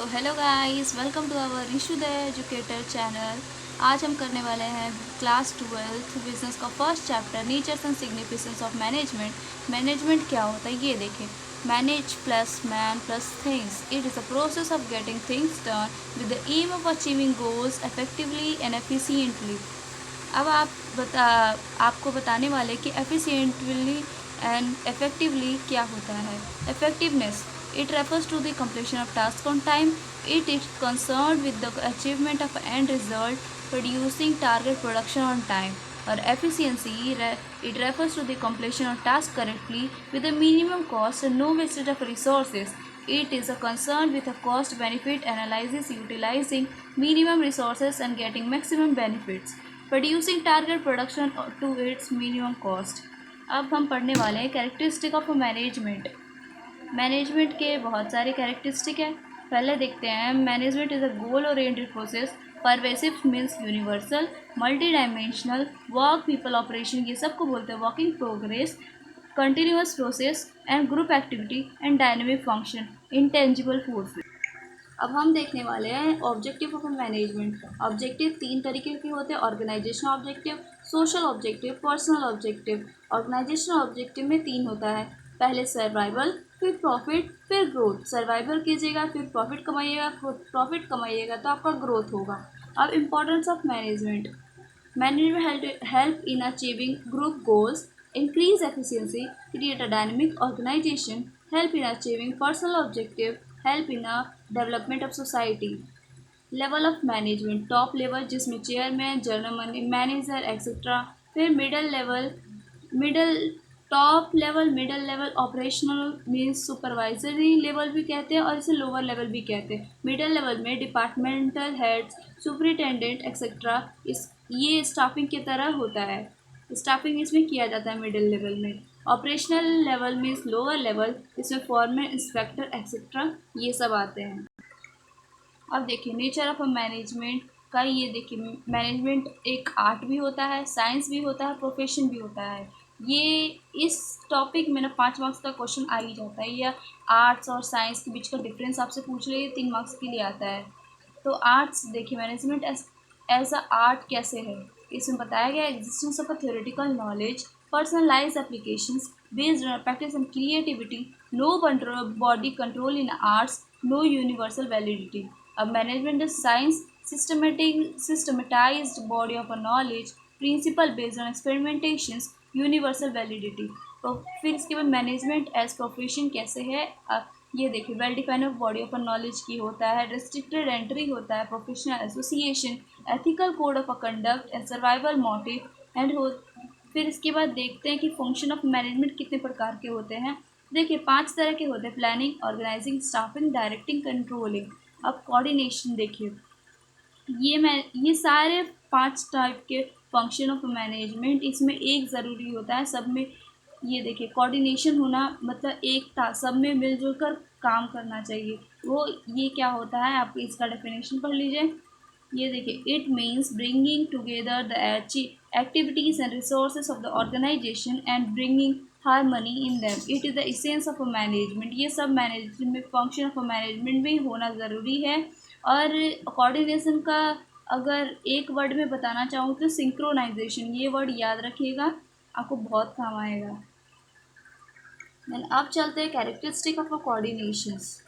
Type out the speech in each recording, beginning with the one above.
तो hello guys, welcome to our Rishuday educator channel. आज हम करने वाले हैं क्लास 12th बिजनेस का first chapter, nature's and significance of management. Management क्या होता है ये देखें। Manage plus man plus things, it is a process of getting things done with the aim of achieving goals effectively and efficiently. अब आपको बताने वाले कि एफिशिएंटली एंड इफेक्टिवली क्या होता है। Effectiveness, it refers to the completion of task on time. It is concerned with the achievement of end result, producing target production on time. और efficiency, it refers to the completion of task correctly with a minimum cost and no wastage of resources. It is a concern with a cost benefit analysis, utilizing minimum resources and getting maximum benefits, producing target production to its minimum cost. अब हम पढ़ने वाले हैं characteristic of management. Management के बहुत सारे characteristic हैं। पहले देखते हैं, management is a goal oriented process, pervasive means universal, multi dimensional, work people operation, ये सबको बोलते हैं working progress, continuous process and group activity and dynamic function, intangible force. अब हम देखने वाले हैं ऑब्जेक्टिव ऑफ मैनेजमेंट। ऑब्जेक्टिव तीन तरीके के होते हैं, organisation objective, social objective, personal objective. Organisation objective में तीन होता है, पहले सर्वाइवल, फिर प्रॉफिट, फिर ग्रोथ। सर्वाइवल कीजिएगा, फिर प्रॉफिट कमाइएगा तो आपका ग्रोथ होगा। अब importance of management. Management help in achieving group goals, increase efficiency, create a dynamic organization, help in achieving personal objective, help in a development of society. Level of management, top level जिसमें chairman, general manager etcetera. फिर middle level operational means supervisory level भी कहते हैं और इसे lower level भी कहते हैं। मिडल लेवल में डिपार्टमेंटल हेड्स, सुपरिटेंडेंट एक्सेट्रा, इस ये स्टाफिंग की तरह होता है। स्टाफिंग इसमें किया जाता है मिडिल लेवल में। Operational level means lower level, इसमें फॉरमैन, इंस्पेक्टर एक्सेट्रा ये सब आते हैं। अब देखिए नेचर ऑफ मैनेजमेंट का, ये देखिए मैनेजमेंट एक आर्ट भी होता है, साइंस भी होता है, प्रोफेशन भी होता है। ये इस टॉपिक में ना 5 मार्क्स का क्वेश्चन आ ही जाता है, या आर्ट्स और साइंस के बीच का डिफरेंस आपसे पूछ ले, 3 मार्क्स के लिए आता है। तो आर्ट्स देखिए, मैनेजमेंट एज अ आर्ट कैसे है, इसमें बताया गया existence of a theoretical knowledge, personalize applications based on practice and creativity, no body control in arts, no universal validity. अब management is science, systematized body of a knowledge, principle based on experimentations, universal validity. तो फिर इसके बाद management as profession कैसे है, ये देखिए well defined of body of a knowledge की होता है, रिस्ट्रिक्टेड एंट्री होता है, professional association, ethical code of a conduct and survival motive and हो। फिर इसके बाद देखते हैं कि फंक्शन ऑफ मैनेजमेंट कितने प्रकार के होते हैं। देखिए 5 तरह के होते हैं, planning, organising, staffing, directing, controlling. अब कोऑर्डिनेशन देखिए, ये सारे 5 टाइप के फंक्शन ऑफ मैनेजमेंट, इसमें एक ज़रूरी होता है सब में। ये देखिए कोऑर्डिनेशन होना मतलब एकता, सब में मिलजुल कर काम करना चाहिए। वो ये क्या होता है, आप इसका डेफिनेशन पढ़ लीजिए। ये देखिए, it means bringing together the activities and resources of the organisation and bringing harmony in them, it is the essence of management. ये सब मैनेजमेंट फंक्शन ऑफ मैनेजमेंट में होना ज़रूरी है। और कोऑर्डिनेशन का अगर एक वर्ड में बताना चाहूँ तो सिंक्रोनाइजेशन, ये वर्ड याद रखिएगा, आपको बहुत काम आएगा। देन अब चलते हैं characteristic of coordinations.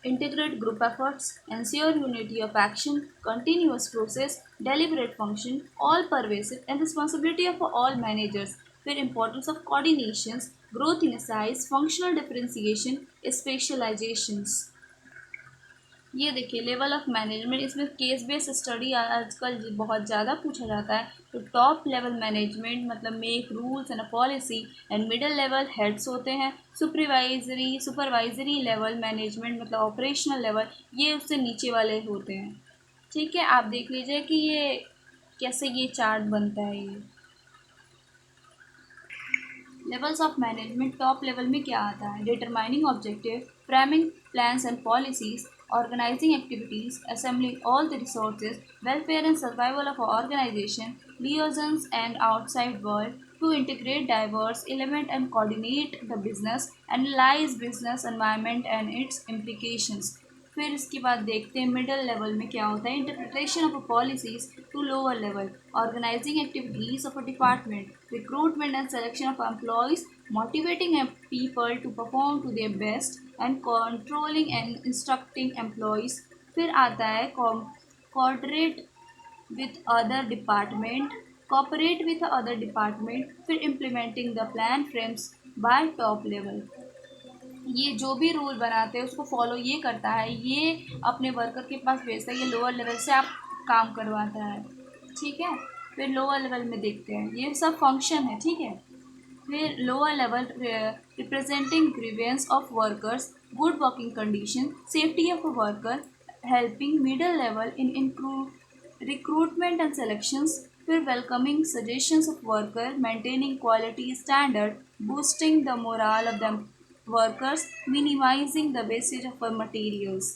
Integrate group efforts, ensure unity of action, continuous process, deliberate function, all pervasive and responsibility of all managers. फिर importance of coordinations, growth in size, functional differentiation, specializations। ये देखिए level of management, इसमें case based study आजकल बहुत ज़्यादा पूछा जाता है। तो टॉप लेवल मैनेजमेंट मतलब make rules and policy and middle level heads होते हैं। सुपरवाइजरी लेवल मैनेजमेंट मतलब ऑपरेशनल लेवल, ये उससे नीचे वाले होते हैं। ठीक है, आप देख लीजिए कि ये कैसे ये चार्ट बनता है। ये levels of management, top level में क्या आता है, determining objective, framing plans and policies, organizing activities, assembling all the resources, welfare and survival of our organization, liaisons and outside world, to integrate diverse element and coordinate the business, analyze business environment and its implications. फिर इसके बाद देखते हैं middle level में क्या होता है। Interpretation of policies to lower level, organising activities of a department, recruitment and selection of employees, motivating people to perform to their best and controlling and instructing employees. फिर आता है coordinate with other department, cooperate with other department, फिर implementing the plan frames by top level। ये जो भी rule बनाते हैं उसको फॉलो ये करता है, ये अपने वर्कर के पास भेजता है, ये लोअर लेवल से आप काम करवाता है। ठीक है, फिर लोअर लेवल में देखते हैं, ये सब फंक्शन है। ठीक है, फिर lower level representing grievance of workers, good working condition, safety of a worker, helping middle level in recruitment and selections, फिर welcoming suggestions of worker, maintaining quality standard, boosting the morale of the workers, minimizing the wastage of materials।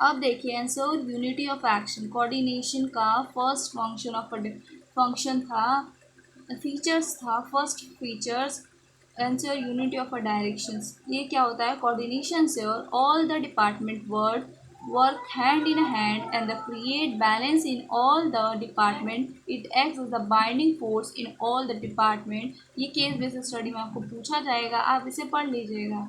अब देखिए answer unity of action, coordination का first function था, features था, first features answer unity of a directions. ये क्या होता है, coordination से all the department work hand in hand and the create balance in all the department, it acts as the binding force in all the department। ये case based study में आपको पूछा जाएगा, आप इसे पढ़ लीजिएगा।